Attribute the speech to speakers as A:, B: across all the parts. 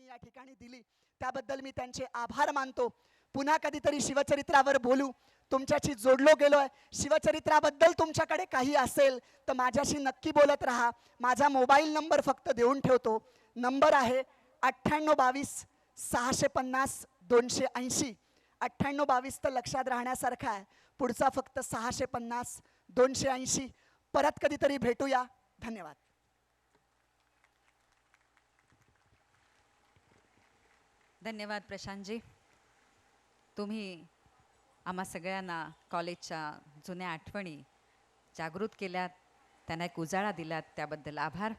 A: त्यांनी या ठिकाणी दिली त्याबद्दल मी त्यांचे आभार मानतो. पुन्हा कधीतरी शिवचरित्रावर बोलू. तुमच्याशी जोडलो गेलोय. शिवचरित्राबद्दल तुमच्याकडे काही असेल तर माझ्याशी नक्की बोलत राहा. माझा मोबाईल नंबर फक्त देऊन ठेवतो. नंबर आहे 9822 650 280. 9822 तर लक्षात राहण्यासारखा आहे. पुढचा फक्त 650 280. परत कधीतरी भेटूया. धन्यवाद.
B: धन्यवाद प्रशांतजी. तुम्ही आम्हा सगळ्यांना कॉलेजच्या जुन्या आठवणी जागृत केल्यात, त्यांना एक उजाळा दिलात, त्याबद्दल आभार.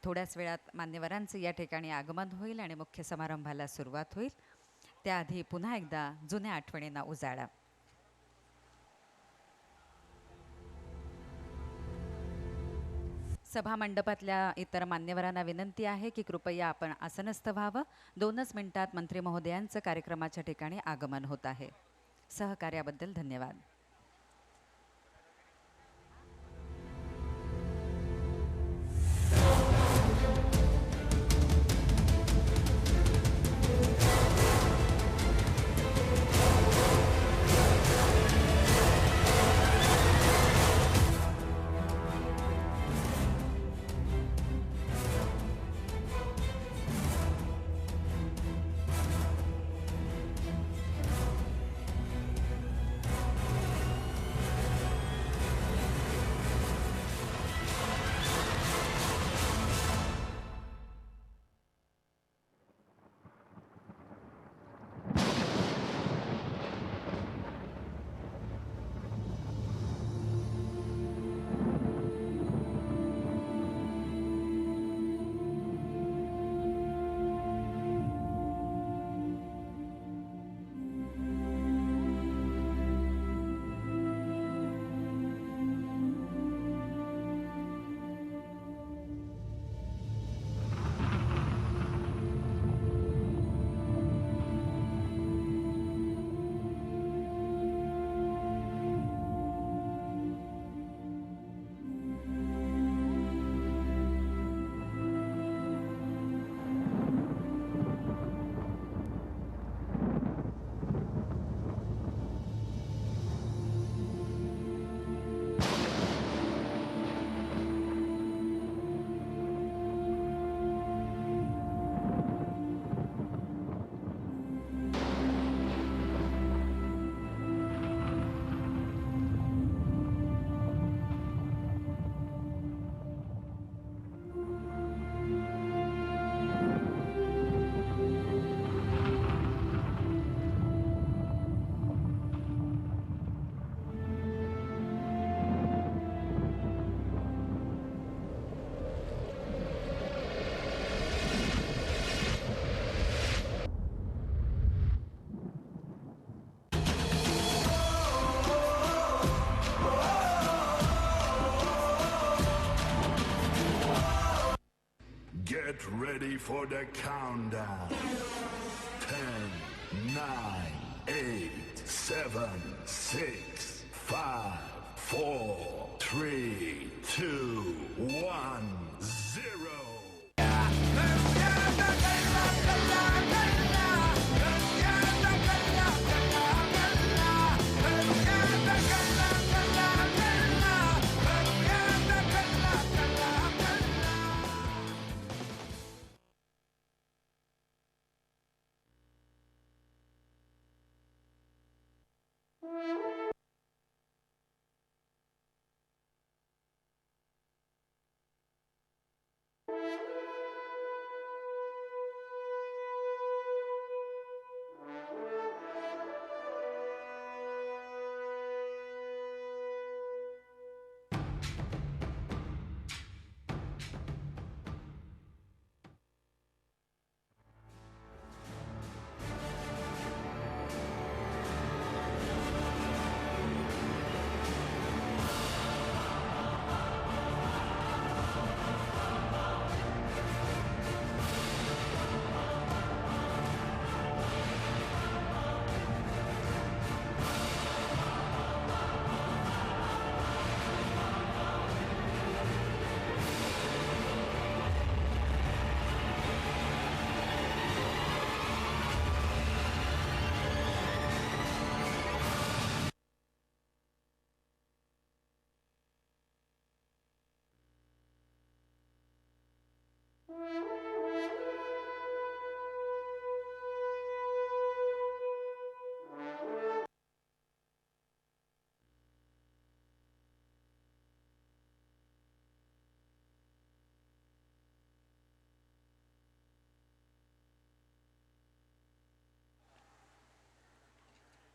B: थोड्याच वेळात मान्यवरांचं या ठिकाणी आगमन होईल आणि मुख्य समारंभाला सुरुवात होईल. त्याआधी पुन्हा एकदा जुन्या आठवणींना उजाळा. सभा मंडपातल्या इतर मान्यवरांना विनंती आहे की कृपया आपण आसनस्थ व्हावं. 2च मिनिटात मंत्री महोदयांचं कार्यक्रमाच्या ठिकाणी आगमन होत आहे. सहकार्याबद्दल धन्यवाद.
C: Get ready for the countdown. 10, 9, 8, 7, 6, 5, 4, 3, 2, 1, 0.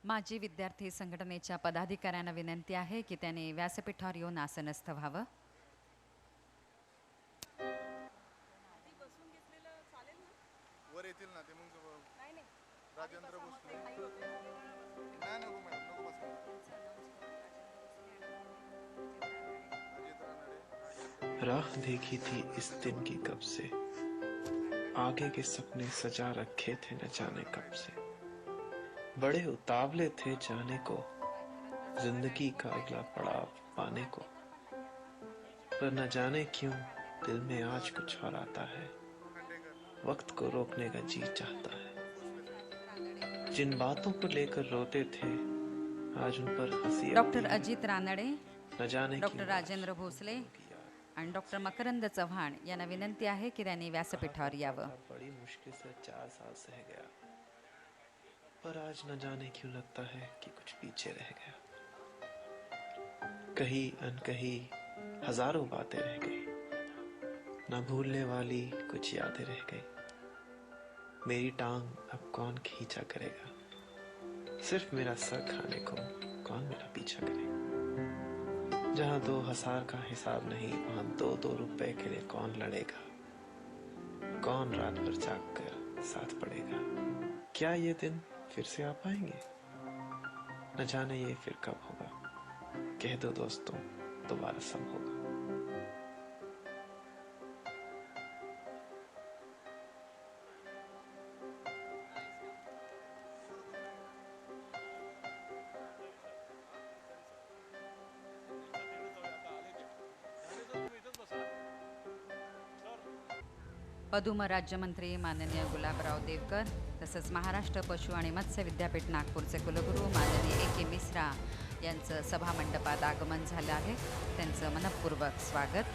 B: माजी विद्यार्थी संघटनेच्या पदाधिकाऱ्यांना विनंती आहे की त्याने व्यासपीठावर येऊन आसनस्थ व्हावं.
D: वर येतील ना ते मग राजेंद्र भोसले नाही नको मॅडम नको बस अजित रानडे
E: राह देखी थी इस दिन की कब से, आगे के सपने सजा रखे थे न जाने कब से, बड़े उतावले थे जाने को जिंदगी का अगला पड़ाव पाने को, पर न जाने क्यों दिल में आज कुछ और आता है, वक्त को रोकने का जी चाहता है। जिन बातों को लेकर रोते थे आज उन पर हंसी
B: डॉक्टर
E: आती है।
B: अजित रानडे,
E: न जाने
B: डॉक्टर
E: क्यों
B: राजेंद्र भोसले आणि डॉक्टर मकरंद चव्हाण यांना विनंती आहे की त्यांनी व्यासपीठावर यावं.
E: बड़ी मुश्किल से 4 साल सह गया, पर आज न जाने क्यों लगता है कि कुछ पीछे रह गया। कहीं अनकहीं हजारों बातें रह गई, न भूलने वाली कुछ यादें रह गई। मेरी टांग अब कौन खींचा करेगा, सिर्फ मेरा सर खाने को कौन मेरा पीछा करेगा। जहाँ 2,000 का हिसाब नहीं, वहाँ 2-2 रुपए के लिए कौन लड़ेगा, कौन रात भर जाग कर साथ पड़ेगा। क्या ये दिन फिर से आ पाएंगे, न जाने ये फिर कब होगा। कह दो दोस्तों दोबारा सब होगा।
B: पदुम राज्यमंत्री माननीय गुलाबराव देवकर तसंच महाराष्ट्र पशु आणि मत्स्य विद्यापीठ नागपूरचे कुलगुरू माननीय A.K. मिश्रा यांचं सभामंडपात आगमन झालं आहे. त्यांचं मनपूर्वक स्वागत.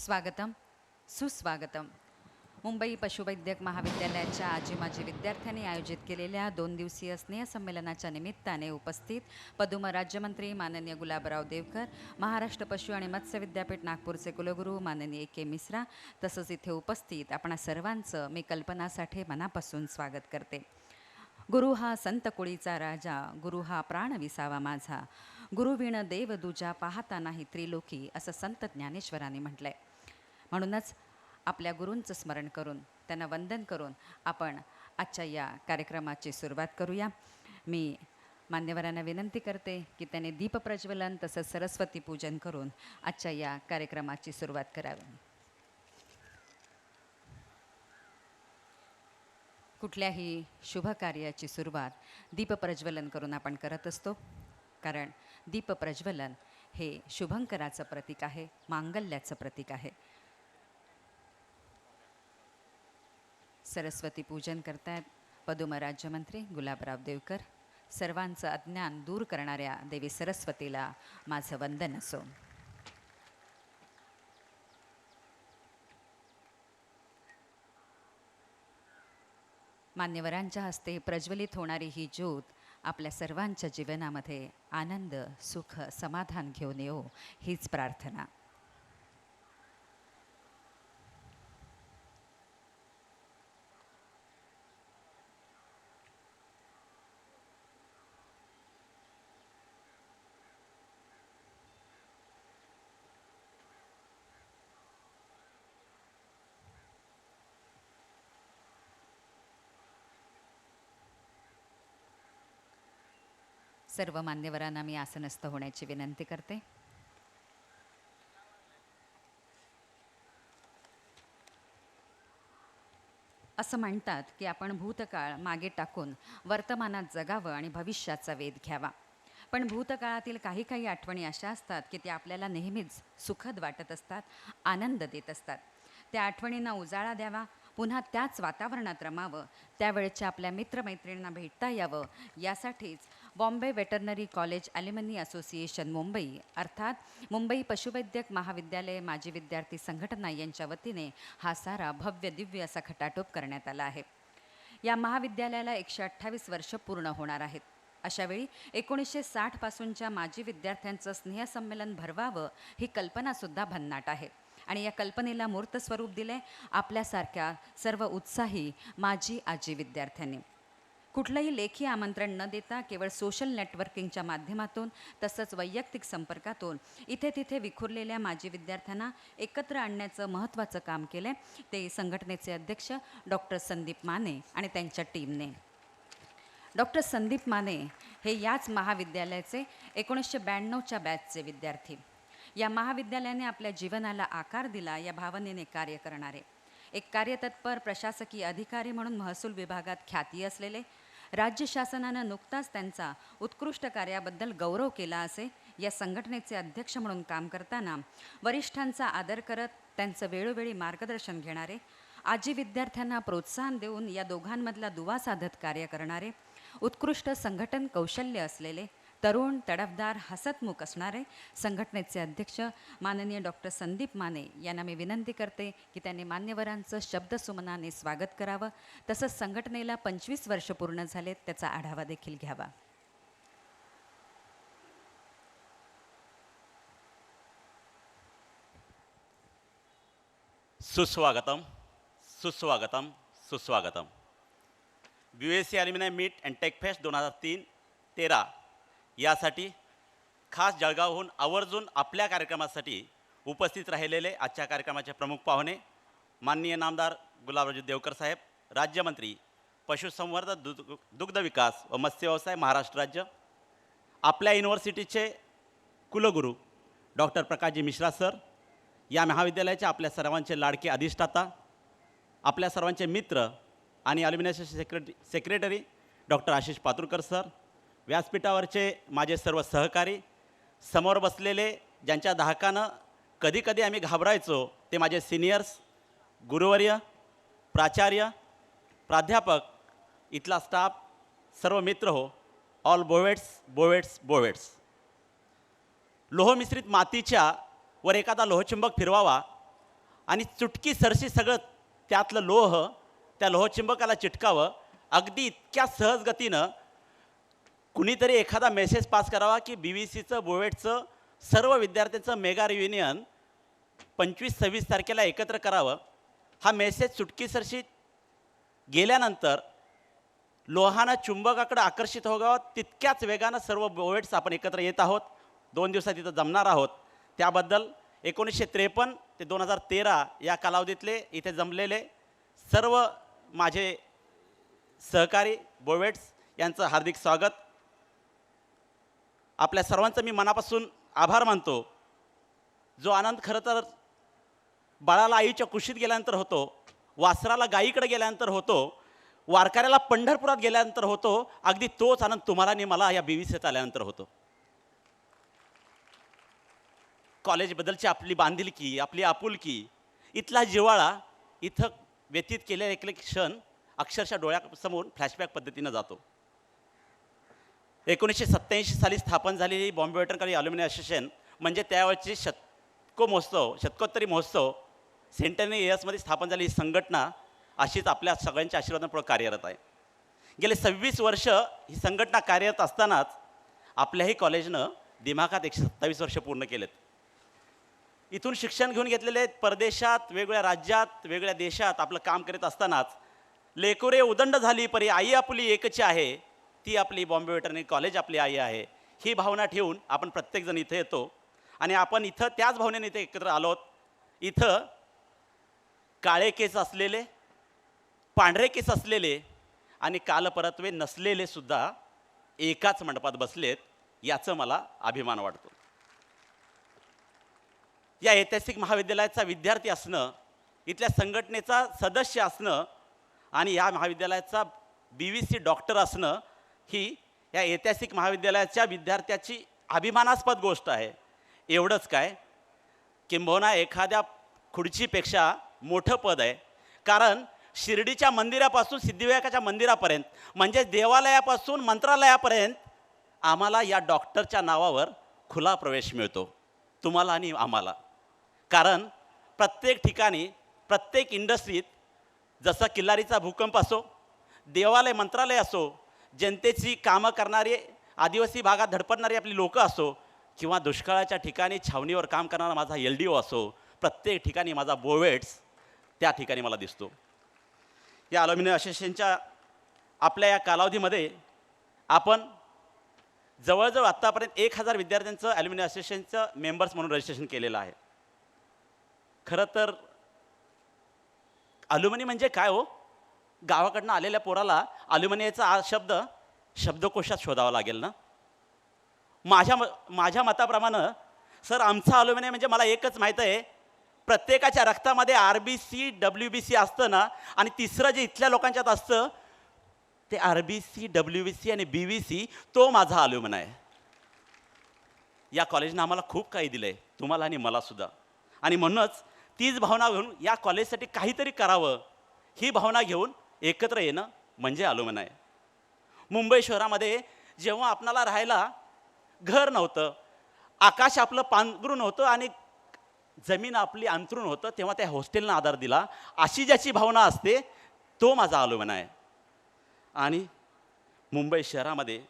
B: स्वागतम सुस्वागतम. मुंबई पशुवैद्यक महाविद्यालयाच्या आजी माजी विद्यार्थ्यांनी आयोजित केलेल्या 2 दिवसीय स्नेहसंमेलनाच्या निमित्ताने उपस्थित पदुम राज्यमंत्री माननीय गुलाबराव देवकर, महाराष्ट्र पशु आणि मत्स्य विद्यापीठ नागपूरचे कुलगुरू माननीय A.K. मिश्रा तसंच इथे उपस्थित आपणा सर्वांचं मी कल्पना साठे मनापासून स्वागत करते. गुरु हा संत कुळीचा राजा, गुरु हा प्राण विसावा माझा, गुरुविण देव दुजा पाहता नाही त्रिलोकी, असं संत ज्ञानेश्वरांनी म्हटलंय. म्हणूनच आपल्या गुरूंचं स्मरण करून त्यांना वंदन करून आपण आजच्या या कार्यक्रमाची सुरुवात करूया. मी मान्यवरांना विनंती करते की त्याने दीपप्रज्वलन तसंच सरस्वती पूजन करून आजच्या या कार्यक्रमाची सुरुवात करावी. कुठल्याही शुभकार्याची सुरुवात दीपप्रज्वलन करून आपण करत असतो, कारण दीपप्रज्वलन हे शुभंकराचं प्रतीक आहे, मांगल्याचं प्रतीक आहे. सरस्वती पूजन करतायत पदुम राज्यमंत्री गुलाबराव देवकर. सर्वांचं अज्ञान दूर करणाऱ्या देवी सरस्वतीला माझं वंदन असो. मान्यवरांच्या हस्ते प्रज्वलित होणारी ही ज्योत आपल्या सर्वांच्या जीवनामध्ये आनंद, सुख, समाधान घेऊन येऊ हीच प्रार्थना. सर्व मान्यवरांना मी आसनस्थ होण्याची विनंती करते. असं म्हणतात की आपण भूतकाळ मागे टाकून वर्तमानात जगावं आणि भविष्याचा वेध घ्यावा. पण भूतकाळातील काही आठवणी अशा असतात की त्या आपल्याला नेहमीच सुखद वाटत असतात, आनंद देत असतात. त्या आठवणींना उजाळा द्यावा, पुन्हा त्याच वातावरणात रमावं, त्यावेळच्या आपल्या मित्रमैत्रिणींना भेटता यावं, यासाठीच Bombay veterinary college alumni association Mumbai अर्थात मुंबई पशुवैद्यक महाविद्यालय माजी विद्यार्थी संघटना यांच्या वतीने हा सारा भव्य दिव्य असा खटाटोप करण्यात आला आहे. या महाविद्यालयाला 128 वर्ष पूर्ण होणार आहेत. अशावेळी 1960 पासूनच्या माजी विद्यार्थ्यांचं स्नेहसंमेलन भरवावं ही कल्पनासुद्धा भन्नाट आहे. आणि या कल्पनेला मूर्त स्वरूप दिले आपल्यासारख्या सर्व उत्साही माजी आजी विद्यार्थ्यांनी. कुठलंही लेखी आमंत्रण न देता केवळ सोशल नेटवर्किंगच्या माध्यमातून तसंच वैयक्तिक संपर्कातून इथे तिथे विखुरलेल्या माजी विद्यार्थ्यांना एकत्र आणण्याचं महत्त्वाचं काम केलं ते संघटनेचे अध्यक्ष डॉक्टर संदीप माने आणि त्यांच्या टीमने. डॉक्टर संदीप माने हे याच महाविद्यालयाचे 1992च्या बॅचचे विद्यार्थी. या महाविद्यालयाने आपल्या जीवनाला आकार दिला या भावनेने कार्य करणारे, एक कार्यतत्पर प्रशासकीय अधिकारी म्हणून महसूल विभागात ख्याती असलेले, राज्य शासनानं नुकताच त्यांचा उत्कृष्ट कार्याबद्दल गौरव केला असे या संघटनेचे अध्यक्ष म्हणून काम करताना वरिष्ठांचा आदर करत त्यांचं वेळोवेळी मार्गदर्शन घेणारे, आजी विद्यार्थ्यांना प्रोत्साहन देऊन या दोघांमधला दुवा साधत कार्य करणारे, उत्कृष्ट संघटन कौशल्य असलेले, तरुण तडफदार हसतमुख असणारे संघटनेचे अध्यक्ष माननीय डॉक्टर संदीप माने यांना मी विनंती करते की त्यांनी मान्यवरांचं शब्दसुमनाने स्वागत करावं, तसंच संघटनेला 25 वर्ष पूर्ण झालेत त्याचा आढावा देखील घ्यावा.
F: सुस्वागतम सुस्वागतम सुस्वागतम. BSc alumni meet and tech fest 2013 यासाठी खास जळगावहून आवर्जून आपल्या कार्यक्रमासाठी उपस्थित राहिलेले आजच्या कार्यक्रमाचे प्रमुख पाहुणे माननीय नामदार गुलाबरावजी देवकर साहेब, राज्यमंत्री पशुसंवर्धन दुग्ध विकास व मत्स्य व्यवसाय महाराष्ट्र राज्य, आपल्या युनिव्हर्सिटीचे कुलगुरू डॉक्टर प्रकाशजी मिश्रा सर, या महाविद्यालयाचे आपल्या सर्वांचे लाडके अधिष्ठाता, आपल्या सर्वांचे मित्र आणि ॲल्युमिनायचे secretary doctor Ashish Paturkar sir, व्यासपीठावरचे माझे सर्व सहकारी, समोर बसलेले ज्यांच्या धाकानं कधीकधी आम्ही घाबरायचो ते माझे सिनियर्स, गुरुवर्य, प्राचार्य, प्राध्यापक, इथला स्टाफ, सर्व मित्र हो, ऑल बोवेट्स बोवेट्स बोवेट्स. लोहमिश्रित मातीच्या वर एखादा लोहचुंबक फिरवावा आणि चुटकी सरशी सगळं त्यातलं लोह त्या लोहचुंबकाला चिटकावं, अगदी इतक्या सहज गतीनं कुणीतरी एखादा मेसेज पास करावा की BVCचं बोवेटचं सर्व विद्यार्थ्यांचं मेगा रियुनियन 25-26 तारखेला एकत्र करावं. हा मेसेज चुटकीसरशी गेल्यानंतर लोहानं चुंबकाकडे आकर्षित व्हावं तितक्याच वेगानं सर्व बोवेट्स आपण एकत्र येत आहोत. 2 दिवसात इथं जमणार आहोत. त्याबद्दल 1953 ते 2013 या कालावधीतले इथे जमलेले सर्व माझे सहकारी बोवेट्स यांचं हार्दिक स्वागत. आपल्या सर्वांचं मी मनापासून आभार मानतो. जो आनंद खरं तर बाळाला आईच्या कुशीत गेल्यानंतर होतो, वासराला गाईकडे गेल्यानंतर होतो, वारकऱ्याला पंढरपुरात गेल्यानंतर होतो, अगदी तोच आनंद तुम्हाला आणि मला या BVCत आल्यानंतर होतो. कॉलेजबद्दलची आपली बांधिलकी, आपली आपुलकी, इथला जिव्हाळा, इथं व्यतीत केलेले एक क्षण अक्षरशः डोळ्यासमोर फ्लॅशबॅक पद्धतीनं जातो. 1987 साली स्थापन झालेली बॉम्बे वेटरनरी ॲल्युमिनाय असोसिएशन म्हणजे त्यावेळची शतकोत्तरी महोत्सव सेंटनरी इयर्समध्ये स्थापन झालेली संघटना अशीच आपल्या सगळ्यांच्या आशीर्वादापुढे कार्यरत आहे. गेले 26 वर्ष ही संघटना कार्यरत असतानाच आपल्याही कॉलेजनं दिमाखात 127 वर्ष पूर्ण केलेत. इथून शिक्षण घेऊन घेतलेले परदेशात, वेगवेगळ्या राज्यात, वेगवेगळ्या देशात आपलं काम करीत असतानाच लेकुरे उदंड झाली परी आई आपली एकची आहे, ती आपली बॉम्बे वेटरनरी कॉलेज आपली आई आहे, ही भावना ठेवून आपण प्रत्येकजण इथे येतो. आणि आपण इथं त्याच भावनेने इथे एकत्र आलोत. इथं काळे केस असलेले, पांढरे केस असलेले आणि कालपरत्वे नसलेले सुद्धा एकाच मंडपात बसलेत, याचं मला अभिमान वाटतो. या ऐतिहासिक महाविद्यालयाचा विद्यार्थी असणं, इथल्या संघटनेचा सदस्य असणं आणि या महाविद्यालयाचा BVC डॉक्टर असणं ही या ऐतिहासिक महाविद्यालयाच्या विद्यार्थ्याची अभिमानास्पद गोष्ट आहे. एवढंच काय, किंबहुना एखाद्या खुर्चीपेक्षा मोठं पद आहे. कारण शिर्डीच्या मंदिरापासून सिद्धिविनायकाच्या मंदिरापर्यंत म्हणजे देवालयापासून मंत्रालयापर्यंत आम्हाला या डॉक्टरच्या नावावर खुला प्रवेश मिळतो, तुम्हाला आणि आम्हाला. कारण प्रत्येक ठिकाणी, प्रत्येक इंडस्ट्रीत, जसं किल्लारीचा भूकंप असो, देवालय मंत्रालय असो, जनतेची कामं करणारी, आदिवासी भागात धडपडणारी आपली लोकं असो, किंवा दुष्काळाच्या ठिकाणी छावणीवर काम करणारा माझा LDO असो, प्रत्येक ठिकाणी माझा बोवेट्स त्या ठिकाणी मला दिसतो. या ॲल्युमिनी असोसिएशनच्या आपल्या या कालावधीमध्ये आपण जवळजवळ आत्तापर्यंत 1000 विद्यार्थ्यांचं ॲल्युमिनी असोसिएशनचं मेंबर्स म्हणून रजिस्ट्रेशन केलेलं आहे. खरं तर ॲल्युमिनी म्हणजे काय हो? गावाकडनं आलेल्या पोराला ॲल्युमिनियाचा शब्दकोशात शोधावा लागेल ना. माझ्या मताप्रमाणे सर, आमचं ॲल्युमिनियम म्हणजे मला एकच माहीत आहे, प्रत्येकाच्या रक्तामध्ये RBC WBC असतं ना, आणि तिसरं जे इथल्या लोकांच्यात असतं ते RBC WBC आणि BVC, तो माझा ॲल्युमिनियम आहे. या कॉलेजनं आम्हाला खूप काही दिलं आहे, तुम्हाला आणि मला सुद्धा. आणि म्हणूनच तीच भावना घेऊन या कॉलेजसाठी काहीतरी करावं, ही भावना घेऊन एकत्र येणं म्हणजे ॲल्युमिनियम आहे. मुंबई शहरामध्ये जेव्हा आपणाला राहायला घर नव्हतं, आकाश आपलं पांघरून होतं आणि जमीन आपली अंथरून होतं, तेव्हा त्या हॉस्टेलनं आधार दिला. अशी ज्याची भावना असते तो माझा ॲल्युमिनियम आहे. आणि मुंबई शहरामध्ये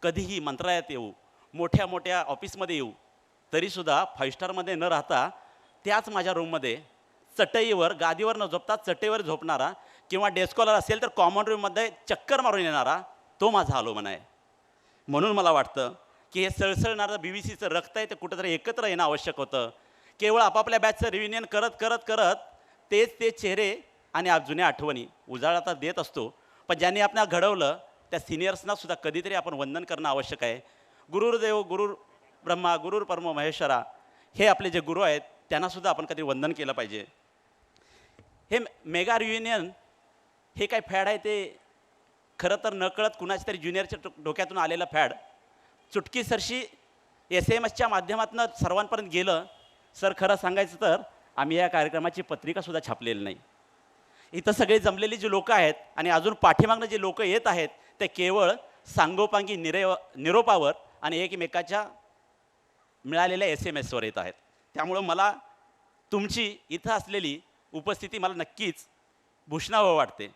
F: कधीही मंत्रालयात येऊ, मोठ्या मोठ्या ऑफिसमध्ये येऊ, तरीसुद्धा 5 स्टारमध्ये न राहता त्याच माझ्या रूममध्ये चटईवर, गादीवर न झोपता चटईवर झोपणारा, किंवा डेस्कॉलर असेल तर कॉमन रूममध्ये चक्कर मारून येणारा, तो माझा ॲल्युमिनियम आहे. म्हणून मला वाटतं की हे सळसळणारं BVCचं रक्त आहे ते कुठंतरी एकत्र येणं आवश्यक होतं. केवळ आपापल्या बॅचचं रियुनियन करत करत करत ते चेहरे आणि जुन्या आठवणी उजाळा तर देत असतो, पण ज्यांनी आपल्याला घडवलं त्या सिनियर्सना सुद्धा कधीतरी आपण वंदन करणं आवश्यक आहे. गुरुर्देव गुरुर ब्रह्मा गुरुर परमो महेश्वरा, हे आपले जे गुरु आहेत त्यांनासुद्धा आपण कधी वंदन केलं पाहिजे. हे मेगा रियुनियन हे काय फॅड आहे ते खरं तर नकळत कुणाच्या तरी ज्युनियरच्या डोक्यातून आलेलं फॅड चुटकीसरशी SMS माध्यमातून सर्वांपर्यंत गेलं. सर, खरं सांगायचं तर आम्ही या कार्यक्रमाची पत्रिकासुद्धा छापलेली नाही. इथं सगळे जमलेली जी लोकं आहेत आणि अजून पाठीमागनं जे लोकं येत आहेत ते केवळ सांगोपांगी निरोपावर आणि एकमेकाच्या मिळालेल्या SMS वर येत आहेत. त्यामुळं मला तुमची इथं असलेली उपस्थिती मला नक्कीच भूषणावं वाटते.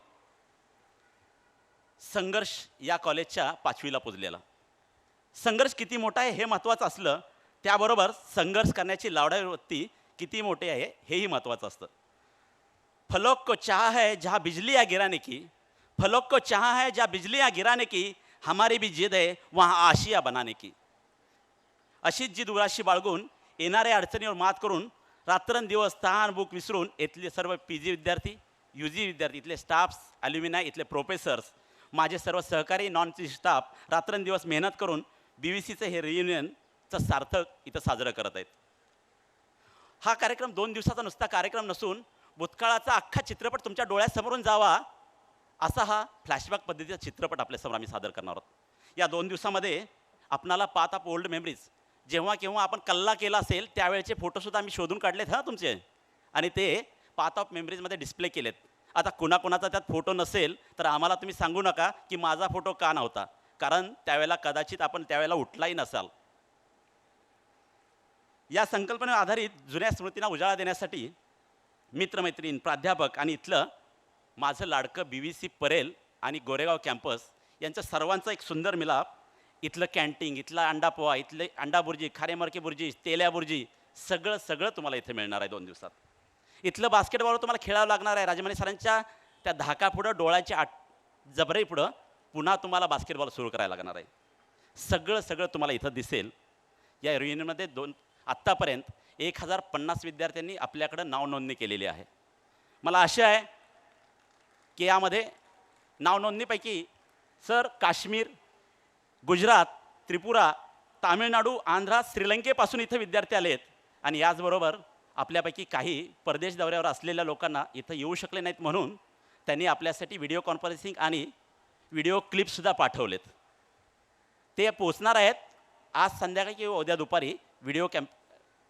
F: संघर्ष या कॉलेजच्या 5वीला पोचलेला. संघर्ष किती मोठा आहे हे महत्त्वाचं असलं, त्याबरोबर संघर्ष करण्याची लावडाई वृत्ती किती मोठी आहे हेही महत्त्वाचं असतं. फलोक को चाह है जहाँ बिजलियाँ गिराने की, फलोक को चाह है जहाँ बिजलियाँ गिराने की, हमारी भी जिद है वहाँ आशिया बनाने की. अशीच जिद उराशी बाळगून येणाऱ्या अडचणीवर मात करून रात्रंदिवस तहान भूक विसरून इथले सर्व PG विद्यार्थी, UG विद्यार्थी, इथले स्टाफ्स, ॲल्युमिनाय, इथले प्रोफेसर्स, माझे सर्व सहकारी नॉन ची स्टाफ रात्रंदिवस मेहनत करून BVCचं हे रियुनियनचं सार्थक इथं साजरं करत आहेत. हा कार्यक्रम 2 दिवसाचा नुसता कार्यक्रम नसून भूतकाळाचा अख्खा चित्रपट तुमच्या डोळ्यासमोरून जावा असा हा फ्लॅशबॅक पद्धतीचा चित्रपट आपल्यासमोर आम्ही सादर करणार आहोत. या 2 दिवसामध्ये आपणाला पाथ ऑफ ओल्ड मेमरीज, जेव्हा केव्हा आपण कल्ला केला असेल त्यावेळेचे फोटोसुद्धा आम्ही शोधून काढलेत हां तुमचे, आणि ते पाथ ऑफ मेमरीजमध्ये डिस्प्ले केलेत. आता कुणाकुणाचा त्यात फोटो नसेल तर आम्हाला तुम्ही सांगू नका की माझा फोटो का नव्हता, कारण त्यावेळेला कदाचित आपण त्यावेळेला उठलाही नसाल. या संकल्पनेवर आधारित जुन्या स्मृतींना उजाळा देण्यासाठी मित्रमैत्रीण, प्राध्यापक आणि इथलं माझं लाडकं BVC परेल आणि गोरेगाव कॅम्पस यांचं सर्वांचा एक सुंदर मिलाप. इथलं कॅन्टीन, इथला अंडा पोहा, इथले अंडा बुर्जी, खारेमरकी बुर्जी, तेल्या बुर्जी, सगळं तुम्हाला इथे मिळणार आहे 2 दिवसात. इथलं बास्केटबॉल तुम्हाला खेळावं लागणार आहे. राजमाने सरांच्या त्या धाकापुढं, डोळ्याच्या जबरे पुढं पुन्हा तुम्हाला बास्केटबॉल सुरू करायला लागणार आहे. सगळं तुम्हाला इथं दिसेल. या रियुनियनमध्ये आत्तापर्यंत 1050 विद्यार्थ्यांनी आपल्याकडं नाव नोंदणी केलेली आहे. मला आशा आहे की यामध्ये नाव नोंदणीपैकी सर काश्मीर, गुजरात, त्रिपुरा, तामिळनाडू, आंध्रा, श्रीलंकेपासून इथं विद्यार्थी आलेत, आणि याचबरोबर आपल्यापैकी काही परदेश दौऱ्यावर असलेल्या लोकांना इथं येऊ शकले नाहीत म्हणून त्यांनी आपल्यासाठी व्हिडिओ कॉन्फरन्सिंग आणि व्हिडिओ क्लिप्ससुद्धा पाठवलेत. ते पोचणार आहेत आज संध्याकाळी किंवा उद्या दुपारी व्हिडिओ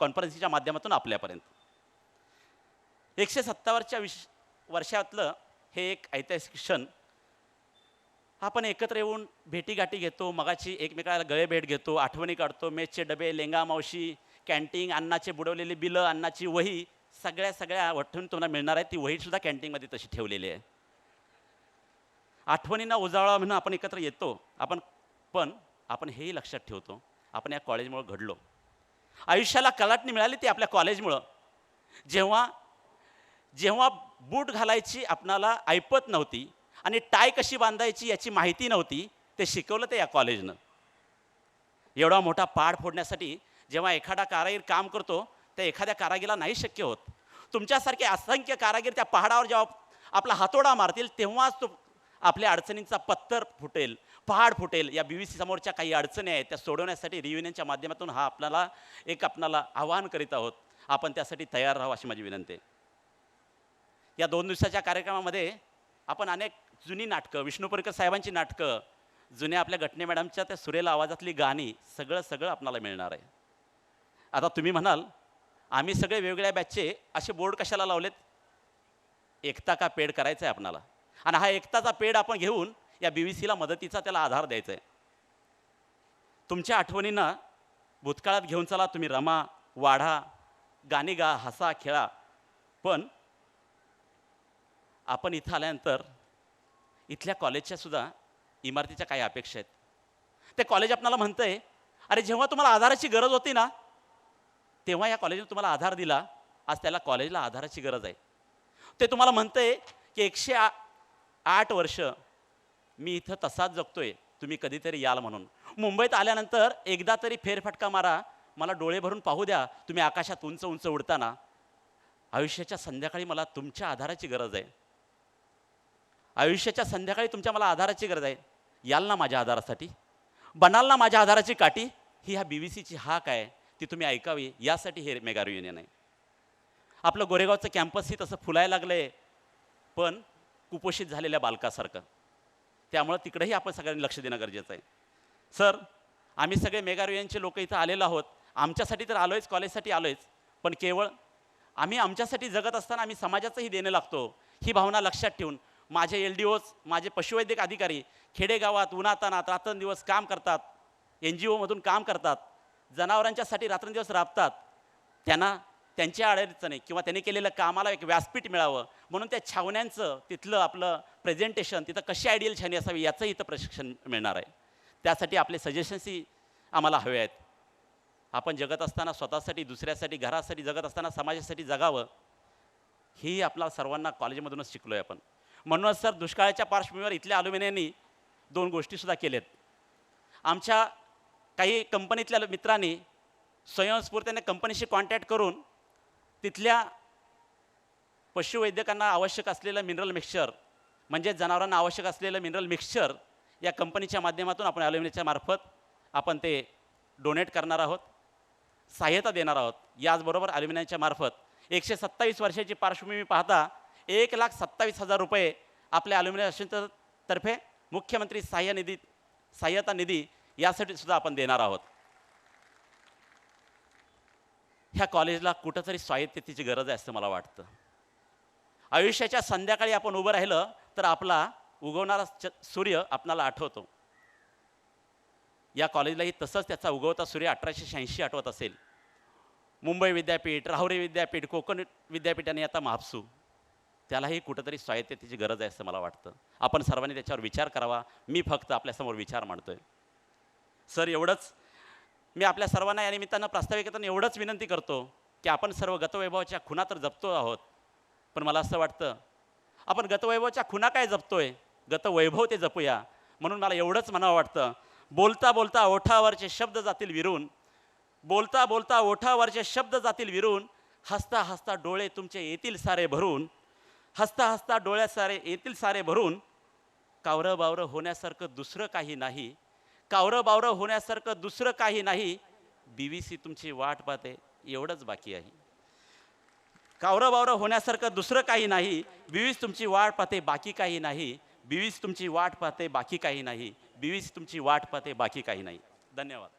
F: कॉन्फरन्सिंगच्या माध्यमातून आपल्यापर्यंत. 170 वर्षातलं हे एक ऐतिहासिक क्षण आपण एकत्र येऊन भेटीगाठी घेतो, मगाची एकमेकाला गळे भेट घेतो, आठवणी काढतो, मेसचे डबे, लेंगा मावशी, कॅन्टीन, अन्नाचे बुडवलेली बिलं, अन्नाची वही, सगळ्या आठवणी तुम्हाला मिळणार आहे. ती वहीसुद्धा कॅन्टीनमध्ये तशी ठेवलेली आहे. आठवणींना उजाळा म्हणून आपण एकत्र येतो. पण आपण हेही लक्षात ठेवतो, आपण या कॉलेजमुळे घडलो. आयुष्याला कलाटणी मिळाली ती आपल्या कॉलेजमुळं. जेव्हा बूट घालायची आपणाला ऐपत नव्हती आणि टाय कशी बांधायची याची माहिती नव्हती, ते शिकवलं ते या कॉलेजनं. एवढा मोठा पहाड फोडण्यासाठी जेव्हा एखादा कारागीर काम करतो, त्या एखाद्या कारागीला नाही शक्य होत. तुमच्यासारखे असंख्य कारागीर त्या पहाडावर जेव्हा आपला हातोडा मारतील, तेव्हाच तो आपल्या अडचणींचा पत्तर फुटेल, पहाड फुटेल. या BVC समोरच्या काही अडचणी आहेत, त्या सोडवण्यासाठी रियुनियनच्या माध्यमातून आपणाला आवाहन करीत आहोत. आपण त्यासाठी तयार राहावं अशी माझी विनंती आहे. या 2 दिवसाच्या कार्यक्रमामध्ये आपण अनेक जुनी नाटकं, विष्णू परिकर साहेबांची नाटकं, जुन्या आपल्या घटने मॅडमच्या त्या सुरेल आवाजातली गाणी, सगळं आपणाला मिळणार आहे. आता तुम्ही म्हणाल, आम्ही सगळे वेगवेगळ्या बॅचचे असे बोर्ड कशाला लावलेत? एकता का पेड करायचं आहे आपणाला. आणि हा एकताचा पेड आपण घेऊन या BVCला मदतीचा त्याला आधार द्यायचा आहे. तुमच्या आठवणींना भूतकाळात घेऊन चला. तुम्ही रमा, वाढा, गाणी गा, हसा, खेळा. पण आपण इथं आल्यानंतर इथल्या कॉलेजच्या सुद्धा इमारतीच्या काही अपेक्षा आहेत. ते कॉलेज आपल्याला म्हणतंय, अरे जेव्हा तुम्हाला आधाराची गरज होती ना, तेव्हा या कॉलेजने तुम्हाला आधार दिला. आज त्याला कॉलेजला आधाराची गरज आहे. ते तुम्हाला म्हणतंय की 108 वर्ष मी इथं तसाच जगतोय, तुम्ही कधीतरी याल म्हणून. मुंबईत आल्यानंतर एकदा तरी फेरफटका मारा, मला डोळे भरून पाहू द्या तुम्ही आकाशात उंच उंच उडताना. आयुष्याच्या संध्याकाळी मला तुमच्या आधाराची गरज आहे. आयुष्याच्या संध्याकाळी मला आधाराची गरज आहे. याल ना माझ्या आधारासाठी, बनाल ना माझ्या आधाराची काठी. ही ह्या BVCची हाक आहे, ती तुम्ही ऐकावी, यासाठी हे मेगा रियुनियन आहे. आपलं गोरेगावचं कॅम्पसही तसं फुलायला लागलं आहे, पण कुपोषित झालेल्या बालकासारखं. त्यामुळं तिकडेही आपण सगळ्यांनी लक्ष देणं गरजेचं आहे. सर, आम्ही सगळे मेगा रियुनियनचे लोक इथं आलेलो आहोत. आमच्यासाठी तर आलोयच, कॉलेजसाठी आलोयच, पण केवळ आम्ही आमच्यासाठी जगत असताना आम्ही समाजाचंही देणं लागतो, ही भावना लक्षात ठेवून माझे LDOs, माझे पशुवैद्यक अधिकारी खेडेगावात उन्हातानात रात्रंदिवस काम करतात, NGOमधून काम करतात, जनावरांच्यासाठी रात्रंदिवस राबतात. त्यांच्या अडचणी किंवा त्यांनी केलेलं कामाला एक व्यासपीठ मिळावं म्हणून त्या छावण्यांचं, तिथलं आपलं प्रेझेंटेशन, तिथं कशी आयडियल छावणी असावी याचंही इथं प्रशिक्षण मिळणार आहे. त्यासाठी आपले सजेशन्सही आम्हाला हवे आहेत. आपण जगत असताना स्वतःसाठी, दुसऱ्यासाठी, घरासाठी जगत असताना समाजासाठी जगावं, ही आपल्या सर्वांना कॉलेजमधूनच शिकलो आहे आपण. म्हणूनच सर, दुष्काळाच्या पार्श्वभूमीवर इथल्या अल्युमिनियनी 2 गोष्टीसुद्धा केल्यात. आमच्या काही कंपनीतल्या मित्रांनी स्वयंस्फूर्तीने कंपनीशी कॉन्टॅक्ट करून तिथल्या पशुवैद्यकांना आवश्यक असलेलं मिनरल मिक्सचर, म्हणजे जनावरांना आवश्यक असलेलं मिनरल मिक्सचर या कंपनीच्या माध्यमातून आपण अल्युमिनियमच्या मार्फत आपण ते डोनेट करणार आहोत, सहाय्यता देणार आहोत. याचबरोबर अल्युमिनियमच्या मार्फत 127 वर्षाची पार्श्वभूमी पाहता 1,27,000 रुपये आपल्या अल्युमिनियम तर्फे मुख्यमंत्री सहाय्यता निधी यासाठी सुद्धा आपण देणार आहोत. ह्या कॉलेजला कुठंतरी स्वायत्ततेची गरज आहे असं मला वाटतं. आयुष्याच्या संध्याकाळी आपण उभं राहिलं तर आपला उगवणारा सूर्य आपणाला आठवतो. या कॉलेजलाही तसंच त्याचा उगवता सूर्य 1886 आठवत असेल. मुंबई विद्यापीठ, राहुरी विद्यापीठ, कोकण विद्यापीठ आणि आता म्हापसू, त्यालाही कुठंतरी स्वायत्ततेची गरज आहे असं मला वाटतं. आपण सर्वांनी त्याच्यावर विचार करावा. मी फक्त आपल्यासमोर विचार मांडतोय. सर, एवढंच मी आपल्या सर्वांना या निमित्तानं प्रास्ताविकेतून एवढंच विनंती करतो की आपण सर्व गतवैभवाच्या खुणा तर जपतो आहोत, पण मला असं वाटतं आपण गतवैभवाच्या खुणा काय जपतोय, गतवैभव ते जपूया. म्हणून मला एवढंच म्हणावं वाटतं, बोलता बोलता ओठावरचे शब्द जातील विरून, बोलता बोलता ओठावरचे शब्द जातील विरून, हसता हसता डोळे तुमचे येतील सारे भरून, हसता हसता डोळ्या सारे येतील सारे भरून, कावरं बावरं होण्यासारखं दुसरं काही नाही, कावरं बावरं होण्यासारखं दुसरं काही नाही, BVC तुमची वाट पाहते एवढंच बाकी आहे. कावरं बावरं होण्यासारखं दुसरं काही नाही, BVC तुमची वाट पाहते बाकी काही नाही, BVC तुमची वाट पाहते बाकी काही नाही, BVC तुमची वाट पाहते बाकी काही नाही. धन्यवाद.